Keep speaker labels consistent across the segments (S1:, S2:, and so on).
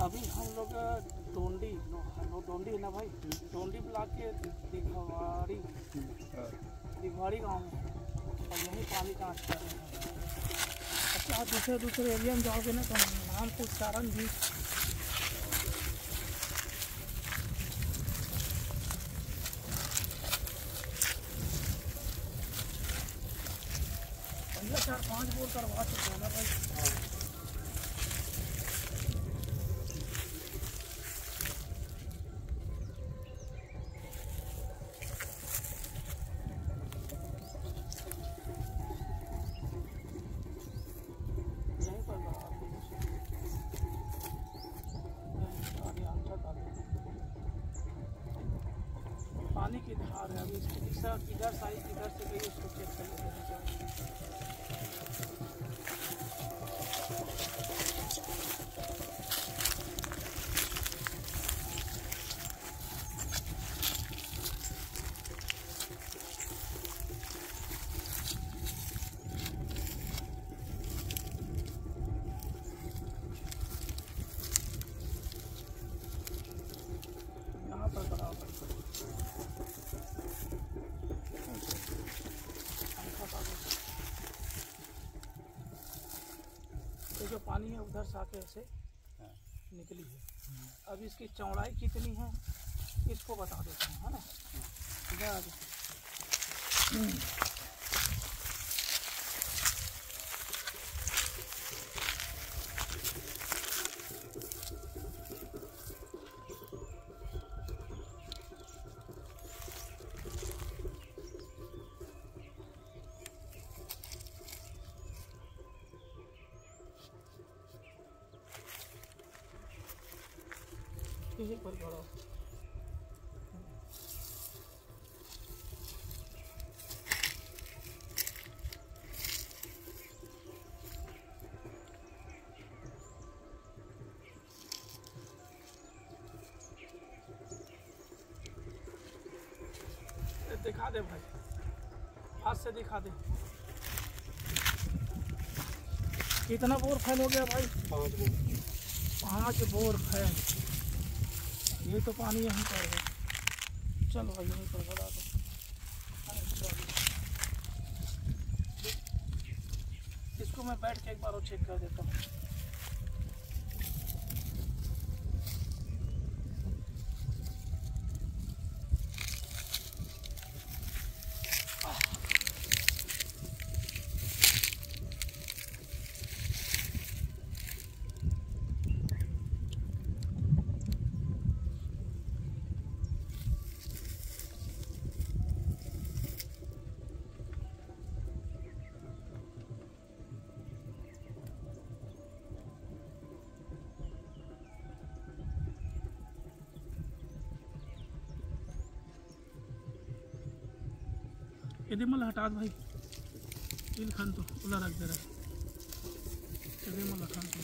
S1: अभी हम लोग डोंडी है ना भाई, डोंडी ब्लॉक के दिघवाड़ी गांव में और यहीं पानी का आँच कर रहे हैं। अच्छा दूसरे एरिया में जाओगे ना तो नाम को उच्चारण भी पहले 4-5 बोर करवा चुके हैं ना भाई। पानी की धार है, अभी इसकी दिशा किधर साइड किधर से गई उसको चेक कर लेते हैं। यहाँ पर बराबर तो जो पानी है उधर से आके ऐसे निकली है। अब इसकी चौड़ाई कितनी है इसको बता देते हैं, है ना। यहीं पर बड़ा दिखा दे भाई, हाथ से दिखा दे। कितना बोर फैल हो गया भाई? 5 बोर फैल। ये तो पानी यहीं पर है। चलो भाई यहीं पर बता दो। इसको मैं बैठ के एक बार और चेक कर देता हूँ। यदि मल हटा दो भाई, इन खान तो उला रख दे रहा है। यदि मल खान तो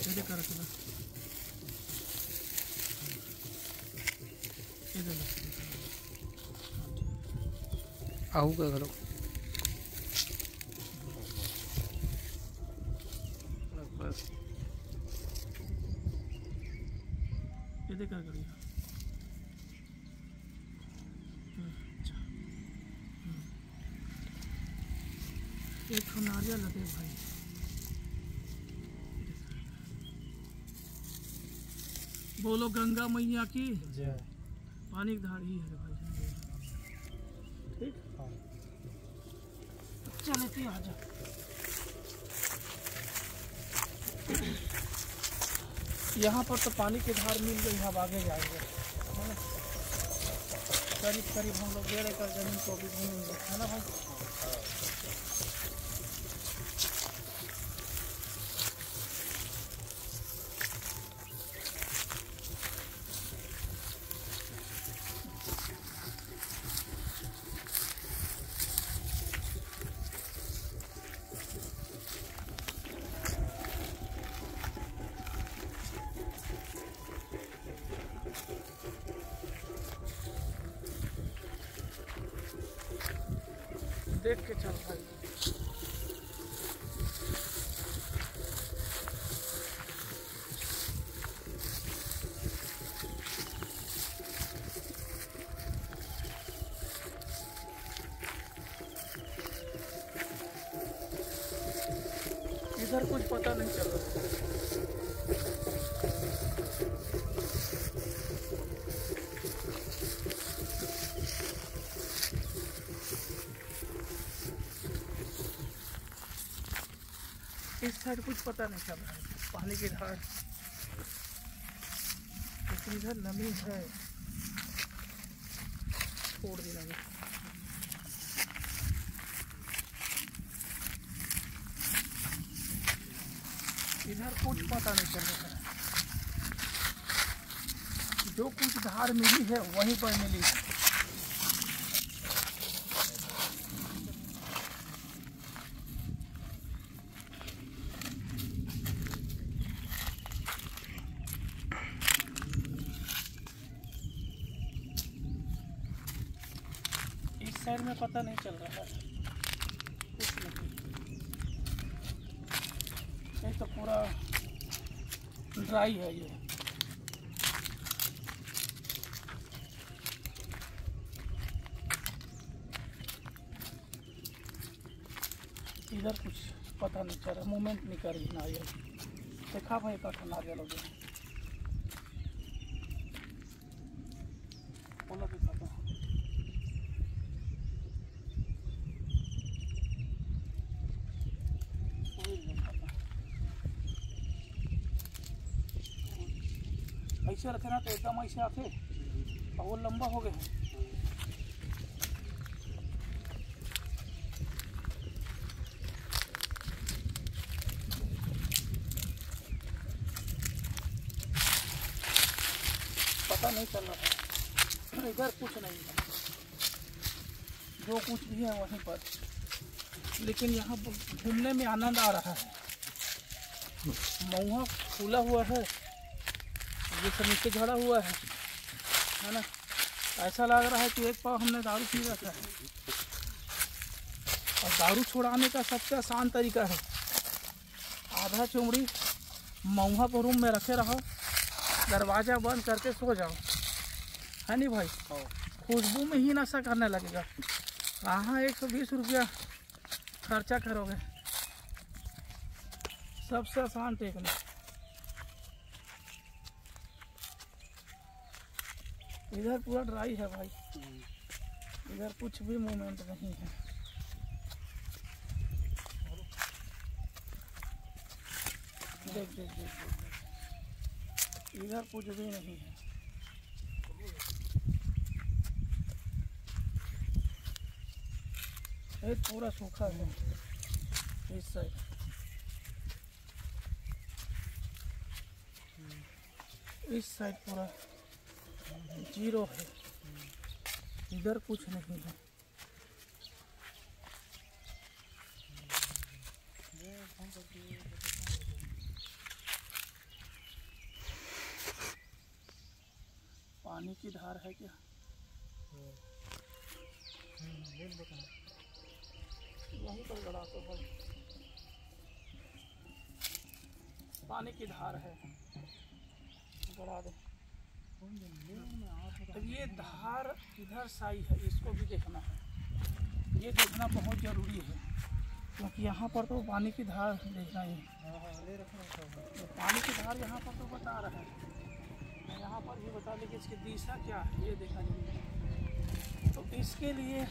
S1: यदि कर रखना इधर
S2: आहू का करो बस
S1: यदि कर करिए। एक तो नारियल लगे भाई। बोलो गंगा मैया की जय। पानी की धार ही है भाई। ठीक चले थी आजा। यहाँ पर तो पानी की धार मिल गई, हम आगे जाएंगे। करीब करीब हम लोग 1.5 एकड़ जमीन को भी घूमेंगे, है ना भाई। देख के चल भाई। इधर कुछ पता नहीं चल रहा। इस साइड कुछ पता नहीं चल रहा है पानी की धार, लेकिन इधर नमी है। छोड़ दी नमी। इधर कुछ पता नहीं चल रहा है। जो कुछ धार मिली है वहीं पर मिली है। इस साइड में पता नहीं चल रहा है कुछ नहीं। ये तो पूरा ड्राई है ये। इधर कुछ पता नहीं चल रहा, मूवमेंट नहीं कर रही नारियल। देखा भाई कठा नारियल हो गया। बोलो दिखाता हूँ। ऐसे रखे ना तो एकदम ऐसे आते और वो लंबा हो गया है। पता नहीं चल रहा है। इधर कुछ नहीं है, जो कुछ भी है वहीं पर। लेकिन यहाँ घूमने में आनंद आ रहा है। महुआ फूला हुआ है, ये सब नीचे झड़ा हुआ है ना। ऐसा लग रहा है कि एक पाव हमने दारू पी रखा है। और दारू छुड़ाने का सबसे आसान तरीका है, आधा चुमड़ी महुआ को रूम में रखे रहो, दरवाज़ा बंद करके सो जाओ, है नहीं भाई? खुशबू में ही नशा करने लगेगा। कहाँ 120 रुपया खर्चा करोगे? सबसे आसान टेक्निक। इधर पूरा ड्राई है भाई, इधर कुछ भी मूवमेंट नहीं है। देख देख देख इधर कुछ भी नहीं है। ये पूरा सूखा है इस साइड। इस साइड पूरा जीरो है, इधर कुछ नहीं है। पानी की धार है क्या? यहीं पर गड़ा तो भाई पानी की धार है, गड़ा दे। तो ये धार इधर साई है, इसको भी देखना है। ये देखना बहुत ज़रूरी है, क्योंकि यहाँ पर तो पानी की धार देखना ही है। तो पानी की धार यहाँ पर तो बता रहा है, यहाँ पर ये बता दें कि इसकी दिशा क्या है, ये देखा जाए। तो इसके लिए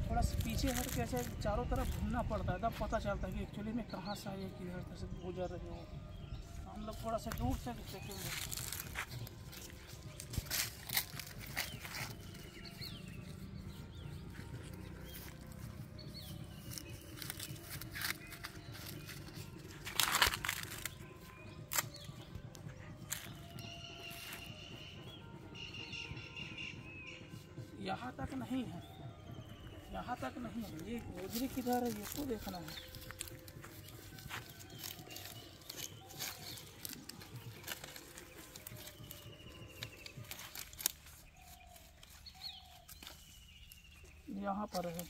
S1: थोड़ा सा पीछे हट के ऐसे चारों तरफ घूमना पड़ता है, तब पता चलता है कि एक्चुअली में कहाँ से आइए, किधर से गुजर रहे हो। हम लोग थोड़ा सा दूर से देखेंगे। यहाँ तक नहीं है, यहाँ तक नहीं है। ये गोजरी किधर है, ये तो देखना है। यहाँ पर है,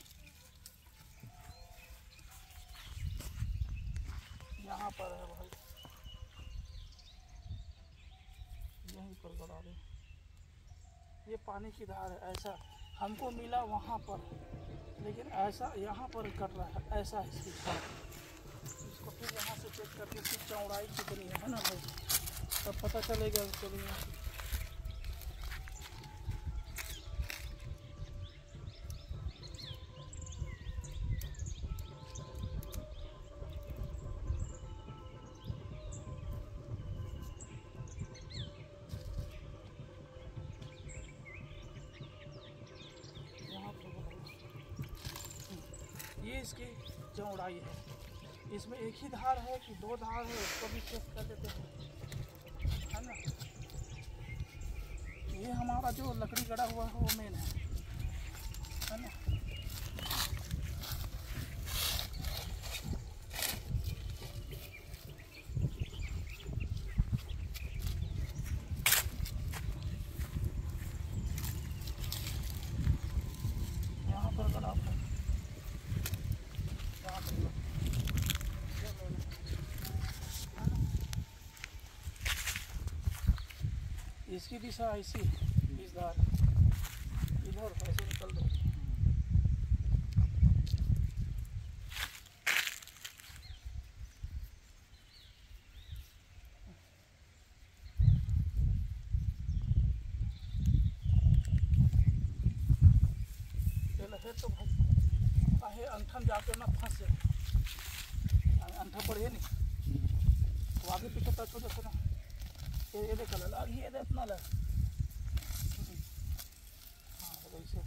S1: यहाँ पर है भाई, यहीं पर गड़ा दे। ये पानी की धार है। ऐसा हमको मिला वहाँ पर, लेकिन ऐसा यहाँ पर कर रहा है, ऐसा इसकी धार। इसको फिर यहाँ से चेक करके इसकी चौड़ाई कितनी है ना भाई, तब पता चलेगा। चलिए ये इसकी चौड़ाई है। इसमें एक ही धार है कि दो धार है, उसको भी चेक कर लेते हैं, है ना। ये हमारा जो लकड़ी गड़ा हुआ है वो मेन है ना। यहाँ पर गड़ा हुआ है। इसकी दिशा ऐसी इस धार इधर ऐसे निकल दो। है तो भाई आहे अंठन जाके ना फंस जाए, अंठा बढ़े नहीं तो आगे पीछे टच हो जाते ना। ये देख लग ये दे इतना लग। हाँ वैसे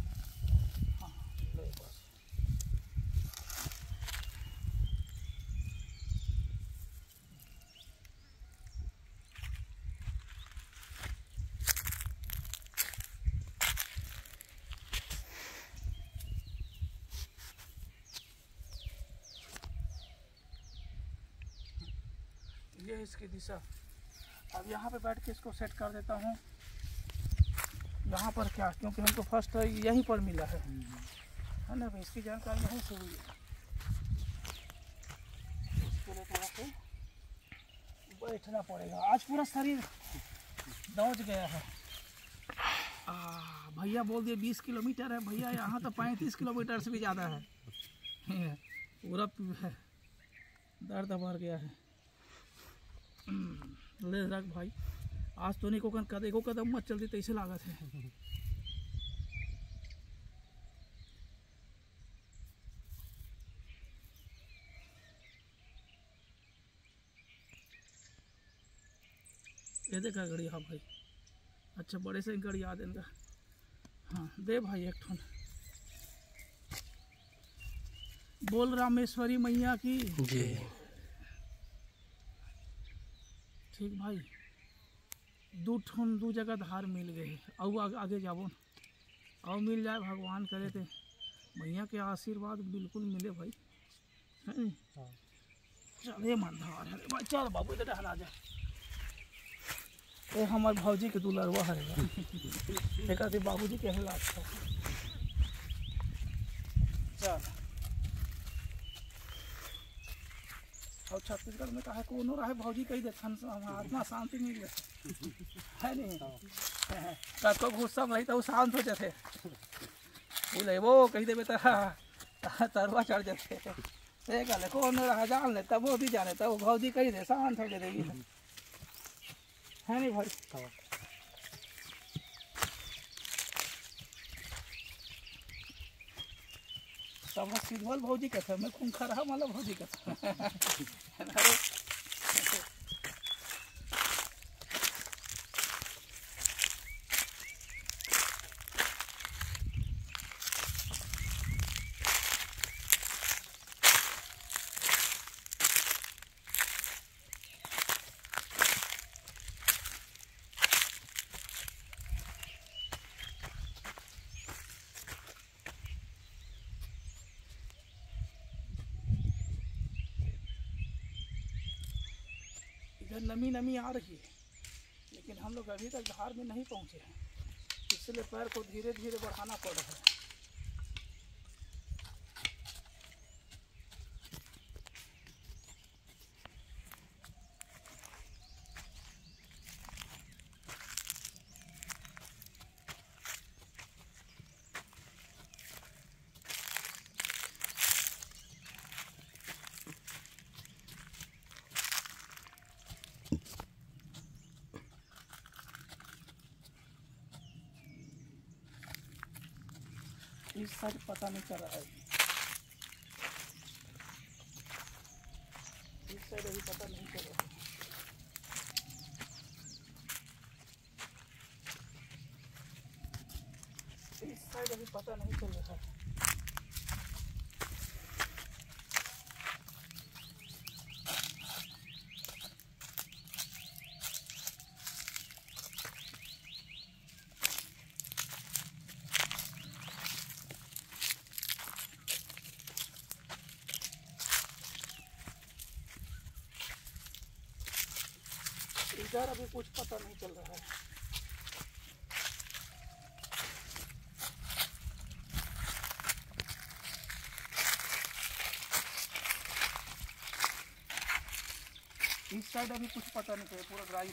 S1: हाँ ले बस। ये इसकी दिशा। अब यहाँ पे बैठ के इसको सेट कर देता हूँ। यहाँ पर क्या, क्योंकि हमको फर्स्ट यहीं पर मिला है ना भाई, इसकी जानकारी यहीं से हुई है। इसके लिए थोड़ा सा बैठना पड़ेगा। आज पूरा शरीर दौड़ गया है। भैया बोल दिए 20 किलोमीटर है, भैया यहाँ तो 35 किलोमीटर से भी ज़्यादा है। पूरा दर्द बढ़ गया है। ले रख भाई, आज तो नहीं को एको कदम मत चलती तैसे लागत है। ये देखा घड़ी। हाँ भाई अच्छा, बड़े से घड़ी याद इनका। हाँ दे भाई एक ठन। बोल रामेश्वरी मैया की
S2: जी।
S1: ठीक भाई, दू जगह धार मिल गए। और आगे जाबो और मिल जाए, भगवान करे थे भैया के आशीर्वाद बिल्कुल मिले भाई, है नी। चले मन धार है भाई, चल बाबू इधर हला जा। ये हमार भौजी के दुलरवा है एक बाबूजी के हला। अच्छा चल। और छत्तीसगढ़ में कहा कोनो रहे भौजी कही दे, आत्मा शांति मिल जाए, है नहीं। कब गुस्सा में रही तो शांत हो जाते, बोले वो कही दे तरवा चढ़ जाते। सही गल है, कौन रहा जान ले तब वो भी जाने, तब भौजी कही दे शांत हो जाएगी, है नहीं भाई। सब सिद्धवल भौजी का था, मैं खूंखार वाला भौजी का था। इधर नमी आ रही है, लेकिन हम लोग अभी तक धार में नहीं पहुँचे हैं, इसलिए पैर को धीरे धीरे बढ़ाना पड़ रहा है। इस साइड पता नहीं चल रहा है, इस साइड अभी पता नहीं चल रहा है। इस साइड अभी पता नहीं चल रहा है। इधर अभी कुछ पता नहीं चल रहा है। इस साइड अभी कुछ पता नहीं चला, पूरा ड्राई।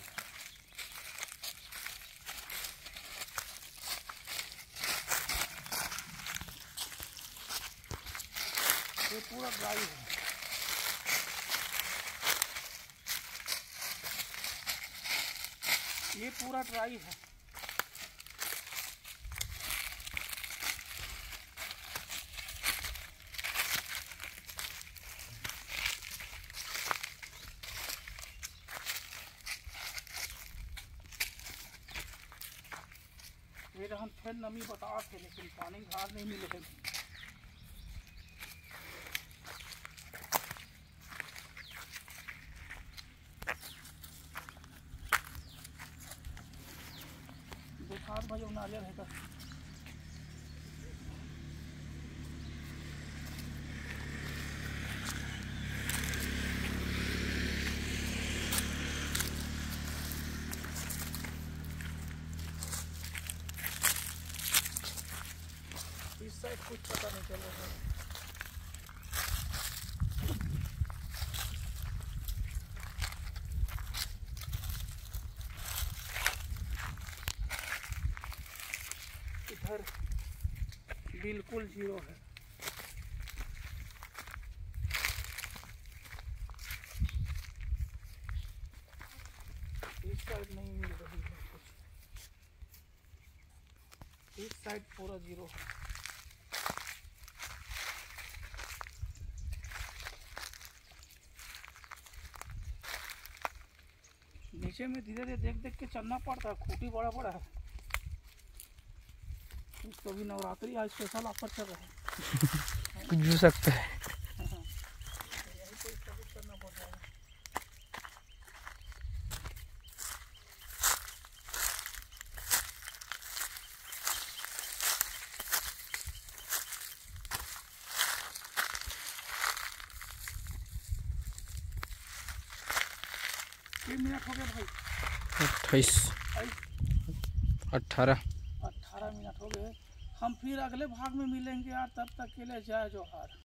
S1: ये पूरा ड्राई है। ये पूरा ड्राई है। ये हम फिर नमी बता थे, लेकिन पानी घास नहीं मिले थे। देखा भाई वो नारियल है का। इस साइड कुछ पता नहीं चल रहा है। इधर बिल्कुल जीरो है। इस साइड नहीं मिल रही है कुछ, इस साइड पूरा जीरो है। नीचे में धीरे धीरे देख देख के चलना पड़ता है, खूटी बड़ा बड़ा है। इसको भी नवरात्रि आज स्पेशल ऑफर चल रहा है।
S2: कुछ भी सकता है।
S1: यही तो इसका कुछ करना पड़ रहा है। कितने मिनट हो गए भाई?
S2: 28 18
S1: 18 मिनट हो गए। हम फिर अगले भाग में मिलेंगे यार, तब तक के लिए जय जोहार।